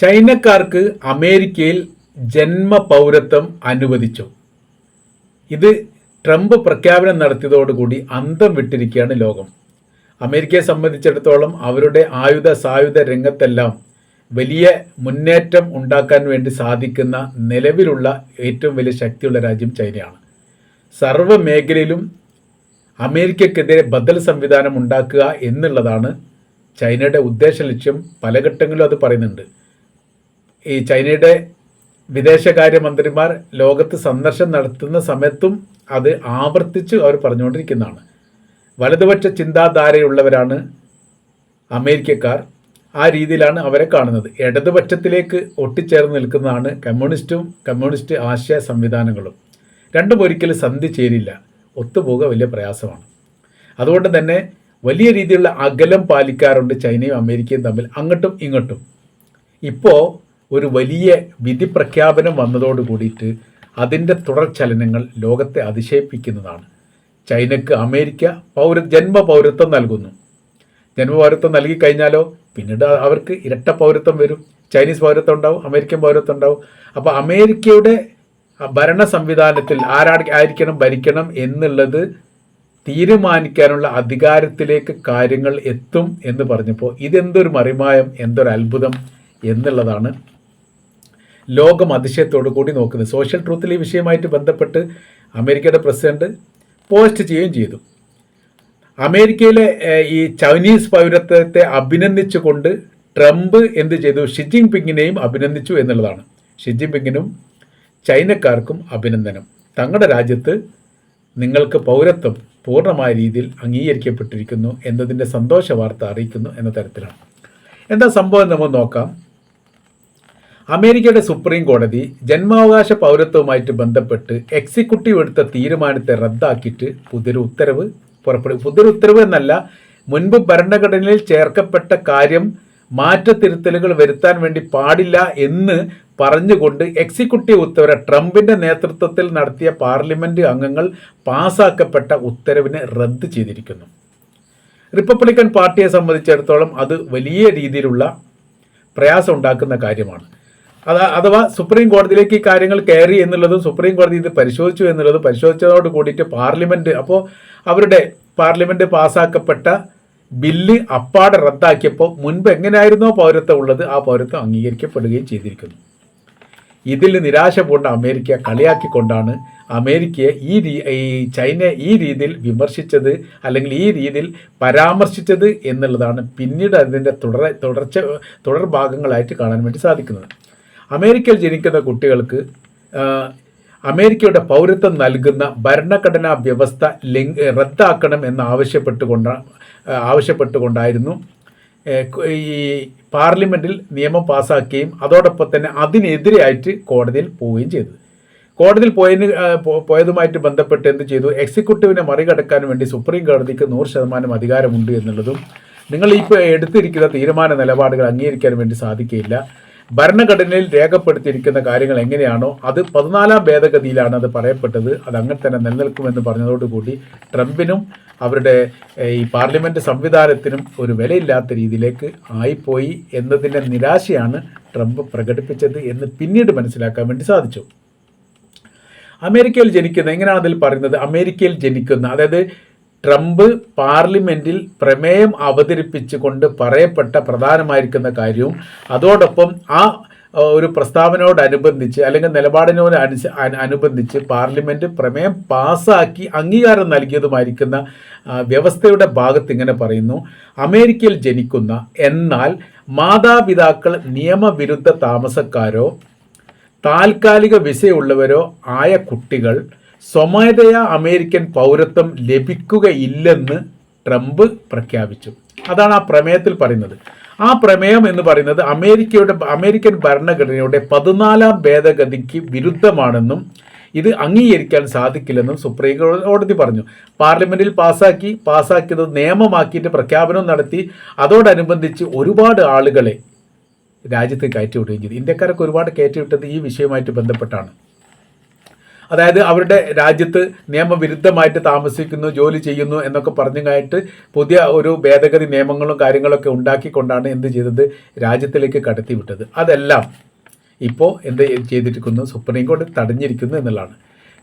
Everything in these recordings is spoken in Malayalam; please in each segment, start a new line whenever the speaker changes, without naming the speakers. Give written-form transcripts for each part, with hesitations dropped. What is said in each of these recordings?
ചൈനക്കാർക്ക് അമേരിക്കയിൽ ജന്മ പൗരത്വം അനുവദിച്ചു. ഇത് ട്രംപ് പ്രഖ്യാപനം നടത്തിയതോടുകൂടി അന്തം വിട്ടിരിക്കുകയാണ് ലോകം. അമേരിക്കയെ സംബന്ധിച്ചിടത്തോളം അവരുടെ ആയുധ സായുധ രംഗത്തെല്ലാം വലിയ മുന്നേറ്റം ഉണ്ടാക്കാൻ വേണ്ടി സാധിക്കുന്ന നിലവിലുള്ള ഏറ്റവും വലിയ ശക്തിയുള്ള രാജ്യം ചൈനയാണ്. സർവ്വ മേഖലയിലും അമേരിക്കക്കെതിരെ ബദൽ സംവിധാനം ഉണ്ടാക്കുക എന്നുള്ളതാണ് ചൈനയുടെ ഉദ്ദേശ ലക്ഷ്യം. പല ഘട്ടങ്ങളിലും അത് പറയുന്നുണ്ട്. ഈ ചൈനയുടെ വിദേശകാര്യമന്ത്രിമാർ ലോകത്ത് സന്ദർശനം നടത്തുന്ന സമയത്തും അത് ആവർത്തിച്ച് അവർ പറഞ്ഞുകൊണ്ടിരിക്കുന്നതാണ്. വലതുപക്ഷ ചിന്താധാരയുള്ളവരാണ് അമേരിക്കക്കാർ. ആ രീതിയിലാണ് അവരെ കാണുന്നത്. ഇടതുപക്ഷത്തിലേക്ക് ഒട്ടിച്ചേർന്ന് നിൽക്കുന്നതാണ് കമ്മ്യൂണിസ്റ്റ് ആശയ സംവിധാനങ്ങളും. രണ്ടും ഒരിക്കലും സന്ധി ചേരില്ല, ഒത്തുപോകുക വലിയ പ്രയാസമാണ്. അതുകൊണ്ട് തന്നെ വലിയ രീതിയിലുള്ള അകലം പാലിക്കാറുണ്ട് ചൈനയും അമേരിക്കയും തമ്മിൽ, അങ്ങോട്ടും ഇങ്ങോട്ടും. ഇപ്പോൾ ഒരു വലിയ വിധി പ്രഖ്യാപനം വന്നതോട് കൂടിയിട്ട് അതിൻ്റെ തുടർചലനങ്ങൾ ലോകത്തെ അതിശയിപ്പിക്കുന്നതാണ്. ചൈനക്ക് അമേരിക്ക ജന്മ പൗരത്വം നൽകുന്നു. ജന്മപൗരത്വം നൽകി കഴിഞ്ഞാലോ പിന്നീട് അവർക്ക് ഇരട്ട പൗരത്വം വരും. ചൈനീസ് പൗരത്വം ഉണ്ടാവും, അമേരിക്കൻ പൗരത്വം ഉണ്ടാവും. അപ്പോൾ അമേരിക്കയുടെ ഭരണ സംവിധാനത്തിൽ ആരായിരിക്കണം ഭരിക്കണം എന്നുള്ളത് തീരുമാനിക്കാനുള്ള അധികാരത്തിലേക്ക് കാര്യങ്ങൾ എത്തും എന്ന് പറഞ്ഞപ്പോൾ ഇതെന്തൊരു മറിമായം, എന്തൊരു അത്ഭുതം എന്നുള്ളതാണ് ലോകം അതിശയത്തോടു കൂടി നോക്കുന്നത്. സോഷ്യൽ ട്രൂത്തിൽ ഈ വിഷയമായിട്ട് ബന്ധപ്പെട്ട് അമേരിക്കയുടെ പ്രസിഡന്റ് പോസ്റ്റ് ചെയ്യുകയും ചെയ്തു. അമേരിക്കയിലെ ഈ ചൈനീസ് പൗരത്വത്തെ അഭിനന്ദിച്ചുകൊണ്ട് ട്രംപ് എന്ത് ചെയ്തു? ഷി ജിൻപിങ്ങിനെയും അഭിനന്ദിച്ചു എന്നുള്ളതാണ്. ഷി ജിൻപിങ്ങിനും ചൈനക്കാർക്കും അഭിനന്ദനം. തങ്ങളുടെ രാജ്യത്ത് നിങ്ങൾക്ക് പൗരത്വം പൂർണ്ണമായ രീതിയിൽ അംഗീകരിക്കപ്പെട്ടിരിക്കുന്നു എന്നതിൻ്റെ സന്തോഷ വാർത്ത അറിയിക്കുന്നു എന്ന തരത്തിലാണ്. എന്താ സംഭവം നമുക്ക് നോക്കാം. അമേരിക്കയുടെ സുപ്രീം കോടതി ജന്മാവകാശ പൗരത്വവുമായിട്ട് ബന്ധപ്പെട്ട് എക്സിക്യൂട്ടീവ് എടുത്ത തീരുമാനത്തെ റദ്ദാക്കിയിട്ട് പുതിയൊരു ഉത്തരവ് പുറപ്പെടുവിച്ചു. പുതിയൊരു ഉത്തരവ് എന്നല്ല, മുൻപ് ഭരണഘടനയിൽ ചേർക്കപ്പെട്ട കാര്യം മാറ്റത്തിരുത്തലുകൾ വരുത്താൻ വേണ്ടി പാടില്ല എന്ന് പറഞ്ഞുകൊണ്ട് എക്സിക്യൂട്ടീവ് ഉത്തരവ് ട്രംപിൻ്റെ നേതൃത്വത്തിൽ നടത്തിയ പാർലമെൻറ്റ് അംഗങ്ങൾ പാസ്സാക്കപ്പെട്ട ഉത്തരവിനെ റദ്ദ് ചെയ്തിരിക്കുന്നു. റിപ്പബ്ലിക്കൻ പാർട്ടിയെ സംബന്ധിച്ചിടത്തോളം അത് വലിയ രീതിയിലുള്ള പ്രയാസം ഉണ്ടാക്കുന്ന കാര്യമാണ്. അഥവാ സുപ്രീം കോടതിയിലേക്ക് ഈ കാര്യങ്ങൾ കയറി എന്നുള്ളതും സുപ്രീം കോടതി ഇത് പരിശോധിച്ചു എന്നുള്ളതും പരിശോധിച്ചതോട് കൂടിയിട്ട് പാർലമെൻറ്റ് അപ്പോൾ അവരുടെ പാർലമെൻറ്റ് പാസ്സാക്കപ്പെട്ട ബില്ല് അപ്പാടെ റദ്ദാക്കിയപ്പോൾ മുൻപ് എങ്ങനെയായിരുന്നോ പൗരത്വം ഉള്ളത് ആ പൗരത്വം അംഗീകരിക്കപ്പെടുകയും ചെയ്തിരിക്കുന്നു. ഇതിൽ നിരാശ പൂണ്ട അമേരിക്ക കളിയാക്കിക്കൊണ്ടാണ് അമേരിക്കയെ ചൈനയെ ഈ രീതിയിൽ വിമർശിച്ചത് അല്ലെങ്കിൽ ഈ രീതിയിൽ പരാമർശിച്ചത് എന്നുള്ളതാണ് പിന്നീട് അതിൻ്റെ തുടർ ഭാഗങ്ങളായിട്ട് കാണാൻ വേണ്ടി സാധിക്കുന്നത്. അമേരിക്കയിൽ ജനിക്കുന്ന കുട്ടികൾക്ക് അമേരിക്കയുടെ പൗരത്വം നൽകുന്ന ഭരണഘടനാ വ്യവസ്ഥ റദ്ദാക്കണം എന്ന് ആവശ്യപ്പെട്ടുകൊണ്ടായിരുന്നു ഈ പാർലമെൻറ്റിൽ നിയമം പാസ്സാക്കുകയും അതോടൊപ്പം തന്നെ അതിനെതിരെയായിട്ട് കോടതിയിൽ പോവുകയും ചെയ്തത്. കോടതിയിൽ പോയതുമായിട്ട് ബന്ധപ്പെട്ട് എന്ത് ചെയ്തു? എക്സിക്യൂട്ടീവിനെ മറികടക്കാൻ വേണ്ടി സുപ്രീം കോടതിക്ക് 100% അധികാരമുണ്ട് എന്നുള്ളതും നിങ്ങൾ ഇപ്പോൾ എടുത്തിരിക്കുന്ന തീരുമാന നിലപാടുകൾ അംഗീകരിക്കാൻ വേണ്ടി സാധിക്കുകയില്ല. ഭരണഘടനയിൽ രേഖപ്പെടുത്തിയിരിക്കുന്ന കാര്യങ്ങൾ എങ്ങനെയാണോ അത് 14ാം ഭേദഗതിയിലാണ് അത് പറയപ്പെട്ടത്, അത് അങ്ങനെ തന്നെ നിലനിൽക്കുമെന്ന് പറഞ്ഞതോടുകൂടി ട്രംപിനും അവരുടെ ഈ പാർലമെൻറ്റ് സംവിധാനത്തിനും ഒരു വിലയില്ലാത്ത രീതിയിലേക്ക് ആയിപ്പോയി എന്നതിൻ്റെ നിരാശയാണ് ട്രംപ് പ്രകടിപ്പിച്ചത് എന്ന് പിന്നീട് മനസ്സിലാക്കാൻ വേണ്ടി സാധിച്ചു. അമേരിക്കയിൽ ജനിക്കുന്ന എങ്ങനെയാണ് അതിൽ പറയുന്നത്? അമേരിക്കയിൽ ജനിക്കുന്ന, അതായത് ട്രംപ് പാർലമെൻറ്റിൽ പ്രമേയം അവതരിപ്പിച്ചുകൊണ്ട് പറയപ്പെട്ട പ്രധാനമായിരിക്കുന്ന കാര്യവും അതോടൊപ്പം ആ ഒരു പ്രസ്താവനയോടനുബന്ധിച്ച് അല്ലെങ്കിൽ നിലപാടിനോട് അനുബന്ധിച്ച് പാർലമെൻറ്റ് പ്രമേയം പാസ്സാക്കി അംഗീകാരം നൽകിയതുമായിരിക്കുന്ന വ്യവസ്ഥയുടെ ഭാഗത്ത് ഇങ്ങനെ പറയുന്നു: അമേരിക്കയിൽ ജനിക്കുന്ന എന്നാൽ മാതാപിതാക്കൾ നിയമവിരുദ്ധ താമസക്കാരോ താൽക്കാലിക വിസയുള്ളവരോ ആയ കുട്ടികൾ സ്വമേധയാ അമേരിക്കൻ പൗരത്വം ലഭിക്കുകയില്ലെന്ന് ട്രംപ് പ്രഖ്യാപിച്ചു. അതാണ് ആ പ്രമേയത്തിൽ പറയുന്നത്. ആ പ്രമേയം എന്ന് പറയുന്നത് അമേരിക്കൻ ഭരണഘടനയുടെ 14ാം ഭേദഗതിക്ക് വിരുദ്ധമാണെന്നും ഇത് അംഗീകരിക്കാൻ സാധിക്കില്ലെന്നും സുപ്രീം കോടതി പറഞ്ഞു. പാർലമെൻറ്റിൽ പാസ്സാക്കിയത് നിയമമാക്കിയിട്ട് പ്രഖ്യാപനം നടത്തി അതോടനുബന്ധിച്ച് ഒരുപാട് ആളുകളെ രാജ്യത്ത് കയറ്റിവിടുകയും ചെയ്തു. ഇന്ത്യക്കാരൊക്കെ ഒരുപാട് കയറ്റിവിട്ടത് ഈ വിഷയവുമായിട്ട് ബന്ധപ്പെട്ടാണ്. അതായത് അവരുടെ രാജ്യത്ത് നിയമവിരുദ്ധമായിട്ട് താമസിക്കുന്നു, ജോലി ചെയ്യുന്നു എന്നൊക്കെ പറഞ്ഞായിട്ട് പുതിയ ഒരു ഭേദഗതി നിയമങ്ങളും കാര്യങ്ങളൊക്കെ ഉണ്ടാക്കിക്കൊണ്ടാണ് എന്ത് ചെയ്തത്, രാജ്യത്തിലേക്ക് കടത്തിവിട്ടത്. അതെല്ലാം ഇപ്പോൾ എന്ത് ചെയ്തിരിക്കുന്നു, സുപ്രീം കോടതി തടഞ്ഞിരിക്കുന്നു എന്നുള്ളതാണ്.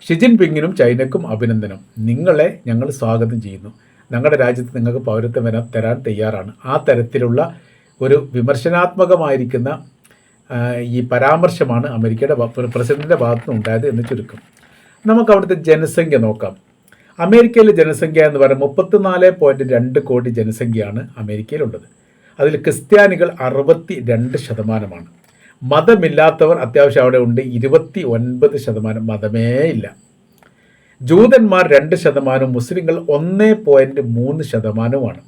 ഷി ജിൻപിങ്ങിനും ചൈനക്കും അഭിനന്ദനം. നിങ്ങളെ ഞങ്ങൾ സ്വാഗതം ചെയ്യുന്നു. ഞങ്ങളുടെ രാജ്യത്ത് നിങ്ങൾക്ക് പൗരത്വം തരാൻ തയ്യാറാണ്. ആ തരത്തിലുള്ള ഒരു വിമർശനാത്മകമായിരിക്കുന്ന ഈ പരാമർശമാണ് അമേരിക്കയുടെ പ്രസിഡന്റിൻ്റെ ഭാഗത്തുനിന്ന് ഉണ്ടായത് എന്ന് ചുരുക്കം. നമുക്ക് അവിടുത്തെ ജനസംഖ്യ നോക്കാം. അമേരിക്കയിലെ ജനസംഖ്യ എന്ന് പറയുമ്പോൾ 34.2 കോടി ജനസംഖ്യയാണ് അമേരിക്കയിലുള്ളത്. അതിൽ ക്രിസ്ത്യാനികൾ 62%. മതമില്ലാത്തവർ അത്യാവശ്യം അവിടെ ഉണ്ട്, 29%. മതമേ ഇല്ല. ജൂതന്മാർ 2%, മുസ്ലിങ്ങൾ 1.3%.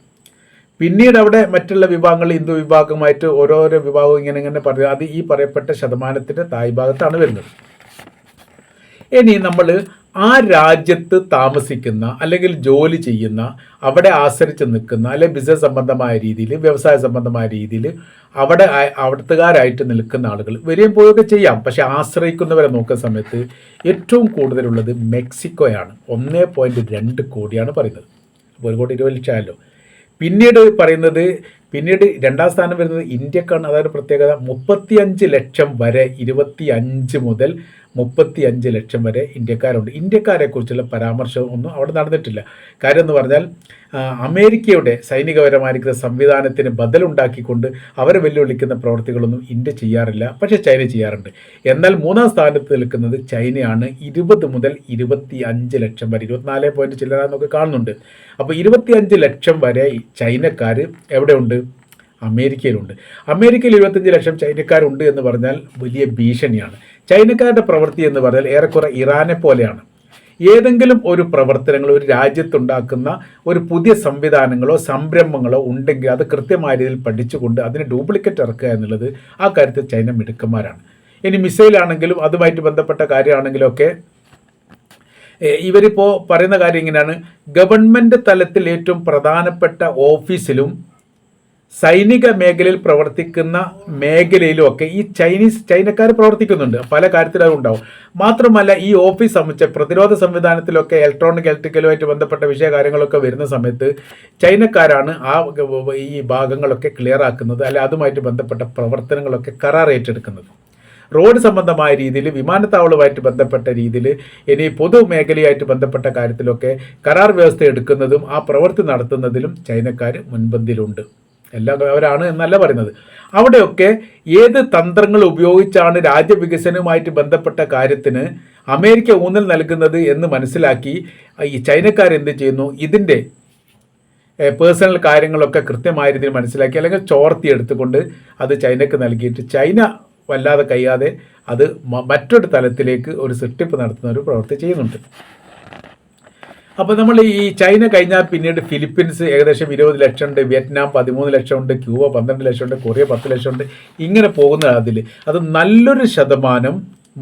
പിന്നീട് അവിടെ മറ്റുള്ള വിഭാഗങ്ങൾ, ഹിന്ദു വിഭാഗമായിട്ട് ഓരോരോ വിഭാഗം ഇങ്ങനെ പറയുക, അത് ഈ പറയപ്പെട്ട ശതമാനത്തിൻ്റെ താഴ്ഭാഗത്താണ് വരുന്നത്. ഇനി നമ്മൾ ആ രാജ്യത്ത് താമസിക്കുന്ന അല്ലെങ്കിൽ ജോലി ചെയ്യുന്ന, അവിടെ ആശ്രയിച്ച് നിൽക്കുന്ന, അല്ലെങ്കിൽ ബിസിനസ് സംബന്ധമായ രീതിയിൽ, വ്യവസായ സംബന്ധമായ രീതിയിൽ അവിടുത്തുകാരായിട്ട് നിൽക്കുന്ന ആളുകൾ വരികയും പോവുകയൊക്കെ ചെയ്യാം. പക്ഷേ ആശ്രയിക്കുന്നവരെ നോക്കുന്ന സമയത്ത് ഏറ്റവും കൂടുതലുള്ളത് മെക്സിക്കോയാണ്. 1.2 കോടിയാണ് പറയുന്നത്. 1,20,00,000 പിന്നീട് രണ്ടാം സ്ഥാനം വരുന്നത് ഇന്ത്യക്കാണ്. അതായത് പ്രത്യേകത 35 ലക്ഷം വരെ, 25 മുതൽ 35 ലക്ഷം വരെ ഇന്ത്യക്കാരുണ്ട്. ഇന്ത്യക്കാരെക്കുറിച്ചുള്ള പരാമർശം ഒന്നും അവിടെ നടന്നിട്ടില്ല. കാര്യം എന്ന് പറഞ്ഞാൽ അമേരിക്കയുടെ സൈനികപരമായിരിക്കുന്ന സംവിധാനത്തിന് ബദലുണ്ടാക്കിക്കൊണ്ട് അവരെ വെല്ലുവിളിക്കുന്ന പ്രവർത്തികളൊന്നും ഇന്ത്യ ചെയ്യാറില്ല. പക്ഷേ ചൈന ചെയ്യാറുണ്ട്. എന്നാൽ മൂന്നാം സ്ഥാനത്ത് നിൽക്കുന്നത് ചൈനയാണ്. 20 മുതൽ 25 ലക്ഷം വരെ, 24 പോയിന്റ് ചില്ലറ എന്നൊക്കെ കാണുന്നുണ്ട്. അപ്പോൾ 25 ലക്ഷം വരെ ചൈനക്കാർ എവിടെയുണ്ട്? അമേരിക്കയിലുണ്ട്. അമേരിക്കയിൽ 25 ലക്ഷം ചൈനക്കാരുണ്ട് എന്ന് പറഞ്ഞാൽ വലിയ ഭീഷണിയാണ്. ചൈനക്കാരുടെ പ്രവൃത്തി എന്ന് പറഞ്ഞാൽ ഏറെക്കുറെ ഇറാനെ പോലെയാണ്. ഏതെങ്കിലും ഒരു പ്രവർത്തനങ്ങൾ ഒരു രാജ്യത്തുണ്ടാക്കുന്ന ഒരു പുതിയ സംവിധാനങ്ങളോ സംരംഭങ്ങളോ ഉണ്ടെങ്കിൽ അത് കൃത്യമായ രീതിയിൽ പഠിച്ചുകൊണ്ട് അതിന് ഡ്യൂപ്ലിക്കേറ്റ് ഇറക്കുക എന്നുള്ളത് ആ കാര്യത്തിൽ ചൈന മിടുക്കന്മാരാണ്. ഇനി മിസൈലാണെങ്കിലും അതുമായിട്ട് ബന്ധപ്പെട്ട കാര്യമാണെങ്കിലും ഒക്കെ ഇവരിപ്പോൾ പറയുന്ന കാര്യം ഇങ്ങനെയാണ്: ഗവൺമെൻറ് തലത്തിൽ ഏറ്റവും പ്രധാനപ്പെട്ട ഓഫീസിലും സൈനിക മേഖലയിൽ പ്രവർത്തിക്കുന്ന മേഖലയിലുമൊക്കെ ഈ ചൈനക്കാർ പ്രവർത്തിക്കുന്നുണ്ട്. പല കാര്യത്തിലും അതുണ്ടാവും. മാത്രമല്ല ഈ ഓഫീസ് സംബന്ധിച്ച പ്രതിരോധ സംവിധാനത്തിലൊക്കെ ഇലക്ട്രിക്കലുമായിട്ട് ബന്ധപ്പെട്ട കാര്യങ്ങളൊക്കെ വരുന്ന സമയത്ത് ചൈനക്കാരാണ് ഈ ഭാഗങ്ങളൊക്കെ ക്ലിയർ ആക്കുന്നത്, അല്ലെ അതുമായിട്ട് ബന്ധപ്പെട്ട പ്രവർത്തനങ്ങളൊക്കെ കരാർ ഏറ്റെടുക്കുന്നത്. റോഡ് സംബന്ധമായ രീതിയിൽ, വിമാനത്താവളവുമായിട്ട് ബന്ധപ്പെട്ട രീതിയിൽ, ഇനി പൊതുമേഖലയായിട്ട് ബന്ധപ്പെട്ട കാര്യത്തിലൊക്കെ കരാർ വ്യവസ്ഥ എടുക്കുന്നതും ആ പ്രവൃത്തി നടത്തുന്നതിലും ചൈനക്കാർ മുൻപന്തിയിലുണ്ട്. എല്ലാം അവരാണ് എന്നല്ല പറയുന്നത്. അവിടെയൊക്കെ ഏത് തന്ത്രങ്ങൾ ഉപയോഗിച്ചാണ് രാജ്യവികസനവുമായിട്ട് ബന്ധപ്പെട്ട കാര്യത്തിന് അമേരിക്ക ഊന്നൽ നൽകുന്നത് എന്ന് മനസ്സിലാക്കി ഈ ചൈനക്കാരെന്ത് ചെയ്യുന്നു? ഇതിൻ്റെ പേഴ്സണൽ കാര്യങ്ങളൊക്കെ കൃത്യമായ രീതിയിൽ മനസ്സിലാക്കി അല്ലെങ്കിൽ ചോർത്തി എടുത്തുകൊണ്ട് അത് ചൈനക്ക് നൽകിയിട്ട് ചൈന വല്ലാതെ കഴിയാതെ അത് മറ്റൊരു തലത്തിലേക്ക് ഒരു സൃഷ്ടിപ്പ് നടത്തുന്ന ഒരു പ്രവൃത്തി ചെയ്യുന്നുണ്ട്. അപ്പോൾ നമ്മൾ ഈ ചൈന കഴിഞ്ഞാൽ പിന്നീട് ഫിലിപ്പീൻസ് ഏകദേശം 20 ലക്ഷമുണ്ട്, വിയറ്റ്നാം 13 ലക്ഷമുണ്ട്, ക്യൂബ 12 ലക്ഷമുണ്ട്, കൊറിയ 10 ലക്ഷമുണ്ട്. ഇങ്ങനെ പോകുന്ന അതിൽ അത് നല്ലൊരു ശതമാനം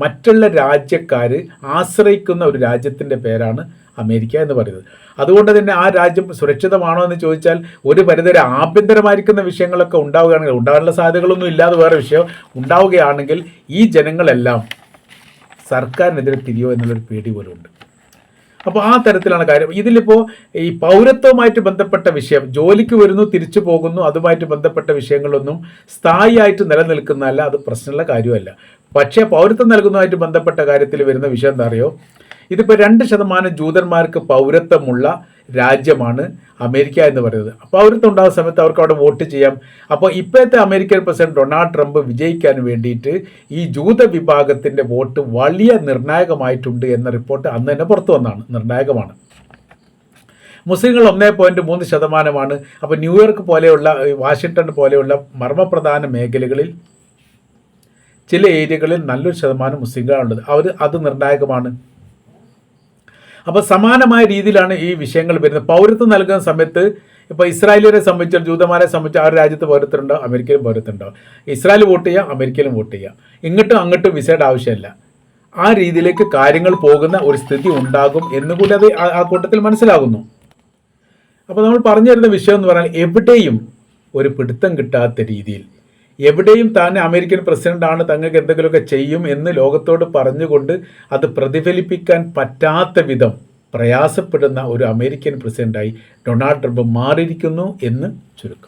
മറ്റുള്ള രാജ്യക്കാർ ആശ്രയിക്കുന്ന ഒരു രാജ്യത്തിൻ്റെ പേരാണ് അമേരിക്ക എന്ന് പറയുന്നത്. അതുകൊണ്ട് തന്നെ ആ രാജ്യം സുരക്ഷിതമാണോ എന്ന് ചോദിച്ചാൽ ഒരു പരിധിവരെ ആഭ്യന്തരമായിരിക്കുന്ന വിഷയങ്ങളൊക്കെ ഉണ്ടാവുകയാണെങ്കിൽ, ഉണ്ടാകാനുള്ള സാധ്യതകളൊന്നും ഇല്ലാതെ വേറെ വിഷയം ഉണ്ടാവുകയാണെങ്കിൽ ഈ ജനങ്ങളെല്ലാം സർക്കാരിനെതിരെ തിരിയോ എന്നുള്ളൊരു പേടി പോലും ഉണ്ട്. അപ്പോൾ ആ തരത്തിലാണ് കാര്യം. ഇതിലിപ്പോൾ ഈ പൗരത്വവുമായിട്ട് ബന്ധപ്പെട്ട വിഷയം, ജോലിക്ക് വരുന്നു തിരിച്ചു പോകുന്നു, അതുമായിട്ട് ബന്ധപ്പെട്ട വിഷയങ്ങളൊന്നും സ്ഥായിയായിട്ട് നിലനിൽക്കുന്നതല്ല, അത് പ്രശ്നമുള്ള കാര്യമല്ല. പക്ഷേ പൗരത്വം നൽകുന്നതുമായിട്ട് ബന്ധപ്പെട്ട കാര്യത്തിൽ വരുന്ന വിഷയം എന്താ അറിയോ? ഇതിപ്പോൾ 2% ജൂതന്മാർക്ക് പൗരത്വമുള്ള രാജ്യമാണ് അമേരിക്ക എന്ന് പറയുന്നത്. പൗരത്വം ഉണ്ടാകുന്ന സമയത്ത് അവർക്ക് അവിടെ വോട്ട് ചെയ്യാം. അപ്പോൾ ഇപ്പോഴത്തെ അമേരിക്കൻ പ്രസിഡന്റ് ഡൊണാൾഡ് ട്രംപ് വിജയിക്കാൻ വേണ്ടിയിട്ട് ഈ ജൂത വിഭാഗത്തിൻ്റെ വോട്ട് വലിയ നിർണായകമായിട്ടുണ്ട് എന്ന റിപ്പോർട്ട് അന്ന് തന്നെ പുറത്തു വന്നതാണ്. നിർണായകമാണ്. മുസ്ലിങ്ങൾ 1.3%. അപ്പോൾ ന്യൂയോർക്ക് പോലെയുള്ള, വാഷിങ്ടൺ പോലെയുള്ള മർമ്മപ്രധാന മേഖലകളിൽ ചില ഏരിയകളിൽ നല്ലൊരു ശതമാനം മുസ്ലിങ്ങളാണുള്ളത്. അത് നിർണായകമാണ്. അപ്പോൾ സമാനമായ രീതിയിലാണ് ഈ വിഷയങ്ങൾ വരുന്നത്. പൗരത്വം നൽകുന്ന സമയത്ത് ഇപ്പോൾ ഇസ്രായേലിനെ സംബന്ധിച്ച്, ജൂതന്മാരെ സംബന്ധിച്ച് ആ രാജ്യത്ത് പൗരത്വം ഉണ്ടാവും, അമേരിക്കയിലും പൗരത്വം ഉണ്ടാവും. ഇസ്രായേൽ വോട്ട് ചെയ്യാം, അമേരിക്കയിലും വോട്ട് ചെയ്യാം. ഇങ്ങോട്ടും അങ്ങോട്ടും വിസയുടെ ആവശ്യമില്ല. ആ രീതിയിലേക്ക് കാര്യങ്ങൾ പോകുന്ന ഒരു സ്ഥിതി ഉണ്ടാകും എന്നുകൂടി അത് ആ കൂട്ടത്തിൽ മനസ്സിലാകുന്നു. അപ്പോൾ നമ്മൾ പറഞ്ഞു തരുന്ന വിഷയം എന്ന് പറഞ്ഞാൽ എവിടെയും ഒരു പിടുത്തം കിട്ടാത്ത രീതിയിൽ എവിടെയും താൻ അമേരിക്കൻ പ്രസിഡൻ്റാണ്, തങ്ങൾക്ക് എന്തെങ്കിലുമൊക്കെ ചെയ്യും എന്ന് ലോകത്തോട് പറഞ്ഞുകൊണ്ട് അത് പ്രതിഫലിപ്പിക്കാൻ പറ്റാത്ത വിധം പ്രയാസപ്പെടുന്ന ഒരു അമേരിക്കൻ പ്രസിഡൻ്റായി ഡൊണാൾഡ് ട്രംപ് മാറിയിരിക്കുന്നു എന്ന് ചുരുക്കം.